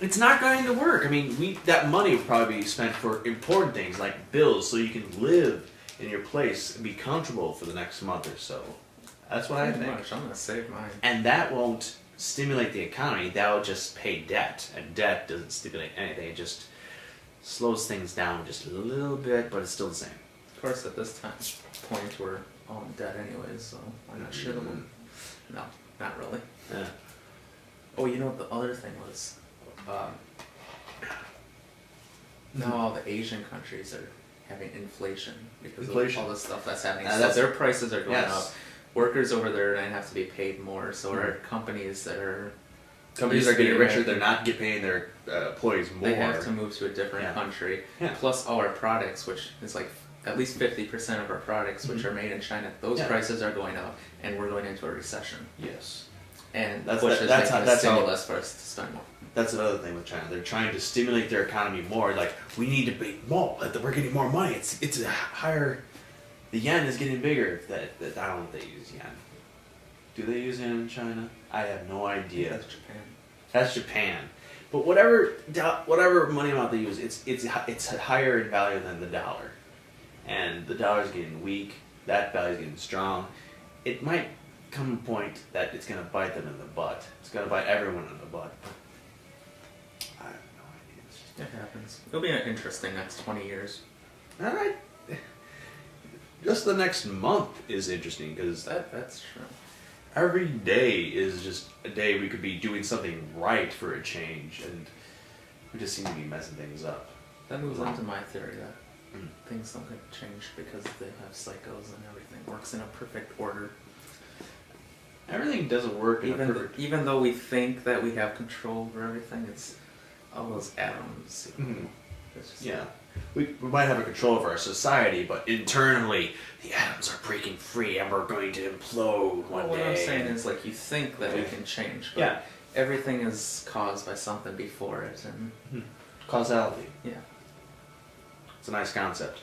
It's not going to work. I mean, that money would probably be spent for important things like bills, so you can live in your place and be comfortable for the next month or so. That's what I think. Much. I'm gonna save mine. And that won't stimulate the economy. That will just pay debt, and debt doesn't stimulate anything. It just slows things down just a little bit, but it's still the same. Of course, at this point, we're all in debt anyways, so I'm not sure. No, not really. Yeah. Oh, you know what the other thing was? Now all the Asian countries are having inflation because of all the stuff that's happening. So their prices are going up. Workers over there have to be paid more. So our companies are getting richer. They're not paying their employees more. They have to move to a different country. Yeah. Plus all our products, which is like at least 50% of our products, which are made in China, those prices are going up, and we're going into a recession. Yes. And that's a stimulus for us to spend more. That's another thing with China. They're trying to stimulate their economy more. Like, we need to be more. We're getting more money. It's a higher. The yen is getting bigger. I don't know if they use yen. Do they use yen in China? I have no idea. That's Japan. That's Japan. But whatever money amount they use, it's higher in value than the dollar, and the dollar's getting weak. That value's getting strong. It might come a point that it's going to bite them in the butt. It's going to bite everyone in the butt. I have no idea. It happens. It'll be an interesting next 20 years. All right. Just the next month is interesting because that's true. Every day is just a day we could be doing something right for a change, and we just seem to be messing things up. That moves on to my theory that things don't get changed because they have cycles and everything works in a perfect order. Everything doesn't work even though we think that we have control over everything, it's all those atoms. Mm-hmm. We might have a control over our society, but internally the atoms are breaking free and we're going to implode one day. What I'm saying is, like, you think that we can change, but everything is caused by something before it, and causality. Yeah, it's a nice concept.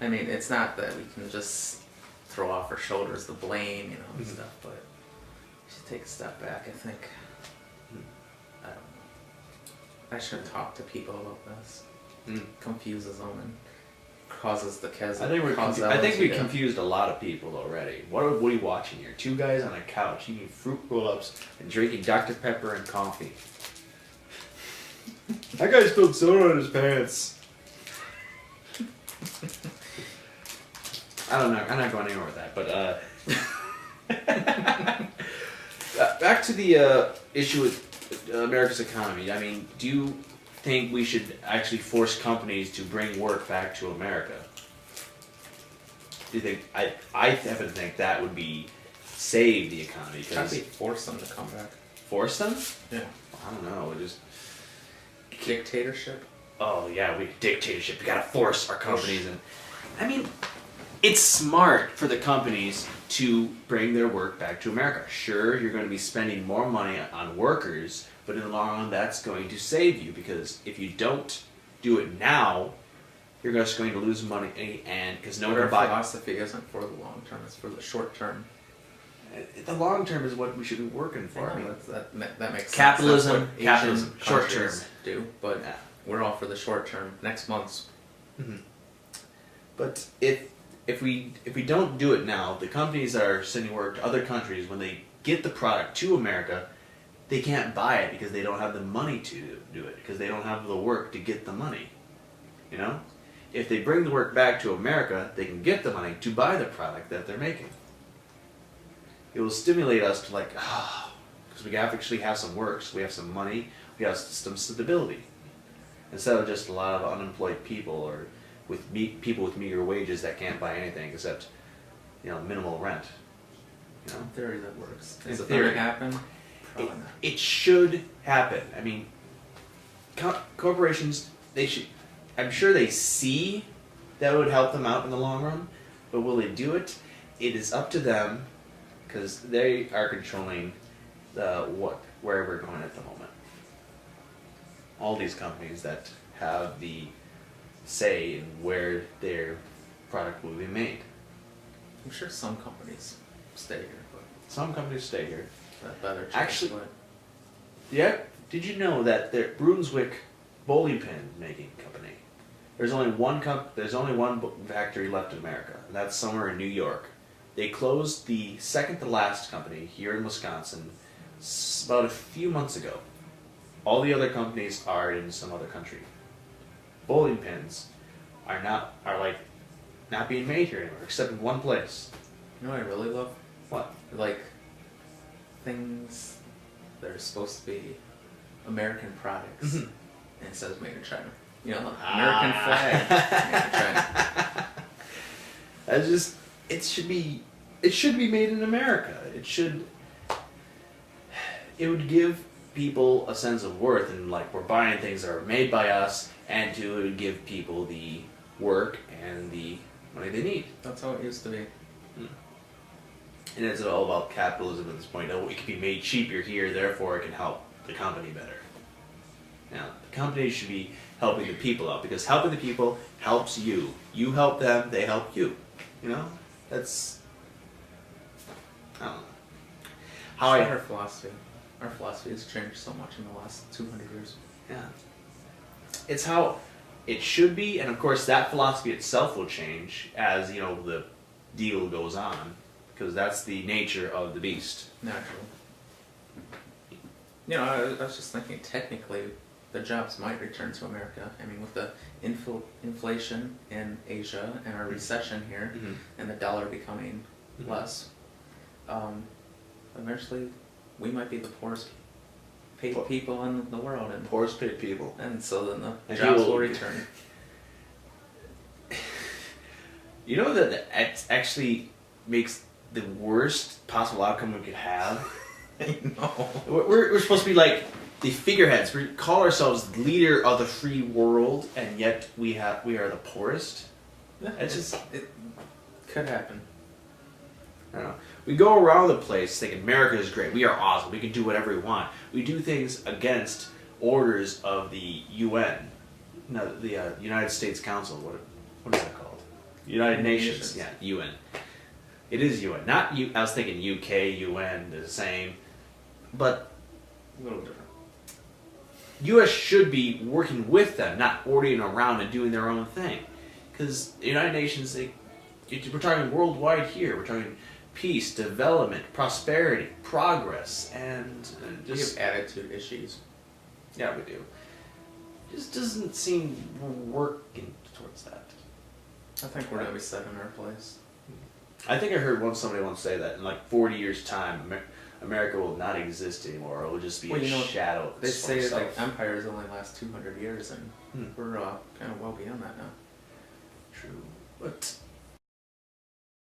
I mean, it's not that we can just throw off our shoulders the blame, and stuff, but we should take a step back. I think I don't know. I should talk to people about this. Confuses them and causes the chasm. I think we confused a lot of people already. What are we watching here? Two guys on a couch eating fruit roll-ups and drinking Dr. Pepper and coffee. That guy spilled soda on his pants. I don't know. I'm not going anywhere with that. But back to the issue with America's economy. I mean, do you think we should actually force companies to bring work back to America? Do you think? I happen to think that would be save the economy. How do we force them to come back? Force them? Yeah. I don't know. We just dictatorship. Oh yeah, dictatorship. We gotta force our companies, and I mean, it's smart for the companies to bring their work back to America. Sure, you're going to be spending more money on workers, but in the long run, that's going to save you, because if you don't do it now, you're just going to lose money, and because no one will buy. Philosophy isn't for the long term; it's for the short term. The long term is what we should be working for. I mean, that makes capitalism. Sense. Capitalism, short term do, but we're all for the short term. Next month's. Mm-hmm. But if we don't do it now, the companies that are sending work to other countries, when they get the product to America, they can't buy it because they don't have the money to do it, because they don't have the work to get the money. You know? If they bring the work back to America, they can get the money to buy the product that they're making. It will stimulate us to because we actually have some work, so we have some money, we have some stability. Instead of just a lot of unemployed people or with people with meager wages that can't buy anything except, minimal rent. In theory, that works. Is it going to happen? Probably not. It should happen. I mean, corporations, they should. I'm sure they see that would help them out in the long run, but will they do it? It is up to them, because they are controlling where we're going at the moment. All these companies that have the say in where their product will be made. I'm sure some companies stay here, but some companies stay here. that better. Actually, yeah, Did you know that the Brunswick bowling pin making company, there's only one factory left in America, and that's somewhere in New York. They closed the second to last company here in Wisconsin about a few months ago. All the other companies are in some other country. Bowling pins are not being made here anymore, except in one place. You know what I really love? What? Like things that are supposed to be American products, and it says made in China. You know, American flag made in China. It should be made in America. It would give people a sense of worth, and like we're buying things that are made by us, and it would give people the work and the money they need. That's how it used to be. And it's all about capitalism at this point. Oh, it can be made cheaper here, therefore it can help the company better. Now, the company should be helping the people out, because helping the people helps you. You help them, they help you. You know? That's... I don't know. Our philosophy. Our philosophy has changed so much in the last 200 years. Yeah. It's how it should be, and of course that philosophy itself will change as, you know, the deal goes on, because that's the nature of the beast. Naturally. You know, I was just thinking, technically, the jobs might return to America. I mean, with the inflation in Asia and our recession here, and the dollar becoming less, eventually we might be the poorest paid people in the world. And poorest paid people. And so then the jobs will return. You know that it actually makes the worst possible outcome we could have? I know. We're supposed to be like the figureheads. We call ourselves the leader of the free world, and yet we are the poorest. It could happen. I don't know. We go around the place thinking America is great. We are awesome. We can do whatever we want. We do things against orders of the UN, no, the United States Council. What is that called? United Nations. Yeah, UN. It is UN. Not U. I was thinking UK, UN, they're the same, but A little different. U.S. should be working with them, not ordering around and doing their own thing. Because the United Nations, we're talking worldwide here. We're talking peace, development, prosperity, progress, and just... We have attitude issues. Yeah, we do. Just doesn't seem we're working towards that. I think we're going to be set in our place. I think I heard somebody once say that in like 40 years' time, America will not exist anymore. It will just be a shadow. They say like empires only last 200 years, and we're kind of well beyond that now. True, but